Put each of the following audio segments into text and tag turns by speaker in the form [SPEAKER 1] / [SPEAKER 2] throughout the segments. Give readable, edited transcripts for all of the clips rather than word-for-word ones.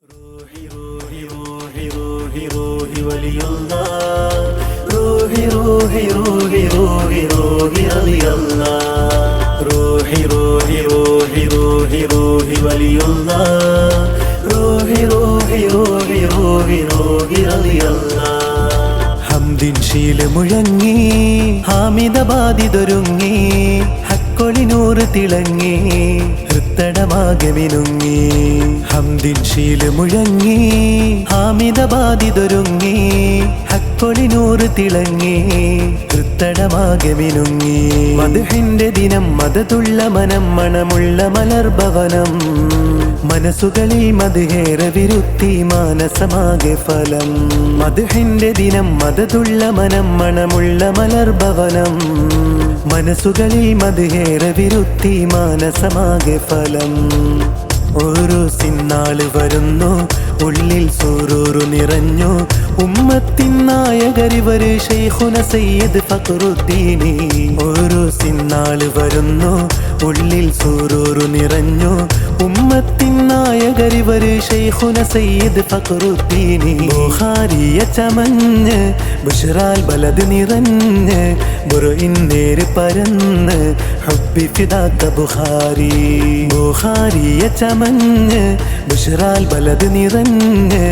[SPEAKER 1] روحي روحي روحي روحي روحي ولي الله روحي روحي روحي روحي روحي رضي الله روحي روحي روحي روحي روحي ولي الله روحي روحي روحي روحي روحي رضي الله ഹംദിൻ ശീല മുഴങ്ങി ഹാമിദബാദിതൊരുങ്ങി ഹക്കൊളിനൂറ് തിളങ്ങി ഹൃത്തടമാകെ മിനുങ്ങി ഹംദിൻ ശീല മുഴങ്ങി ഹാമിദബാദിതൊരുങ്ങി ഹക്കൊളിനൂറ് തിളങ്ങി ഹൃത്തടമാകെ മിനുങ്ങി മദ്ഹിന്റെ ദിനം മദതുള്ള മനം മണമുള്ള മലർഭവനം മനസ്സുകളിൽ മദ്ഹേറെ വിരുത്തി മാനസമാകെ ഫലം മദ്ഹിന്റെ ദിനം മദതുള്ള മനം മണമുള്ള മലർഭവനം മനസ്സുകളിൽ മദ്ഹേറെ വിരുത്തി മാനസമാകെ ഫലം ഓരോ സിന്നാള് വരുന്നു ഉള്ളിൽ സൂറൂറു നിറഞ്ഞു ഉമ്മത്തിൻ നായകരിവര് ശൈഖുന സയ്യിദ് ഫഖറുദ്ദീനി ഓരോ സിന്നാള് വരുന്നു ഉള്ളിൽ സൂറൂറു നിറഞ്ഞു ഉമ്മത്തിൻ നായകരിവര് ശൈഖുന സയ്യിദ് ഫഖറുദ്ദീനി ബുഖാരിയ ചമഞ്ഞ് ബുശ്റാൽ ബലദ് നിറഞ്ഞ് ബുറുഇൻ നേര് പരന്ന് ഹബ്ബി ഫിദാക ബുഖാരി ബുഖാരിയ ചമഞ്ഞ് ബുശ്റാൽ ബലദ് നിറഞ്ഞ്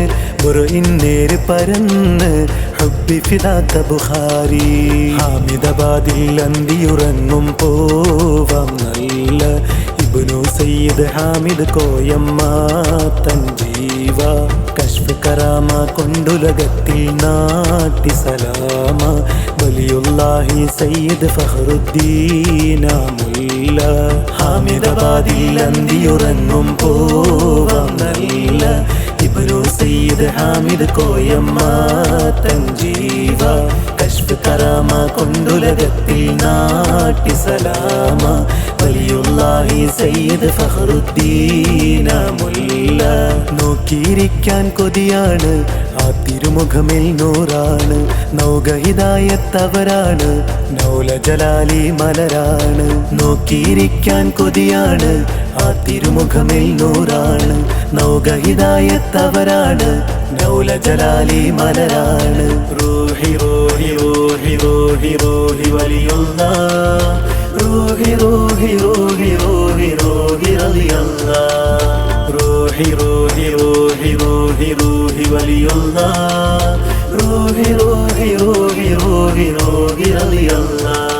[SPEAKER 1] ബുറുഇൻ നേര് പരന്ന് ഹബ്ബി ഫിദാക ബുഖാരി ഹാമിദബാദിൽ അന്തിയുറങ്ങും പോവാം നല്ല ഇബ്നു സയ്യിദ് ഹാമിദ് കോയമ്മ തൻ ജീവ കശ്ഫ് കറാമ കൊണ്ടുലകത്തിൽ നാട്ടി സലാമ വലിയുല്ലാഹി സയ്യിദ് ഫഖറുദ്ദീന മുല്ല ഹാമിദബാദിൽ അന്തിയുറങ്ങും പോവാം നല്ല ഇബ്നു സയ്യിദ് ഹാമിദ് കോയമ്മ തൻ ജീവ കശ്ഫ് കറാമ കൊണ്ടുലകത്തിൽ നാട്ടി സലാമ വലിയുല്ലാഹി സയ്യിദ് ഫഖറുദ്ദീന മുല്ല നോക്കിയിരിക്കാൻ കൊതിയാണ് ആ തിരുമുഖമിൽ നൂറാണ് നൗക ഹിദായത്തവരാണ് നൗല ജലാലി മലരാണ് നോക്കിയിരിക്കാൻ കൊതിയാണ് ആ തിരുമുഖമിൽ നൂറാണ് നൗക ഹിദായത്തവരാണ് നൗല ജലാലി മലരാണ് റൂഹി റൂഹി റൂഹി റൂഹി റൂഹി വലിയുല്ലാഹ് روحي روحي روحي روحي روحي رضي الله روحي روحي روحي روحي روحي ولي الله روحي روحي روحي روحي روحي رضي الله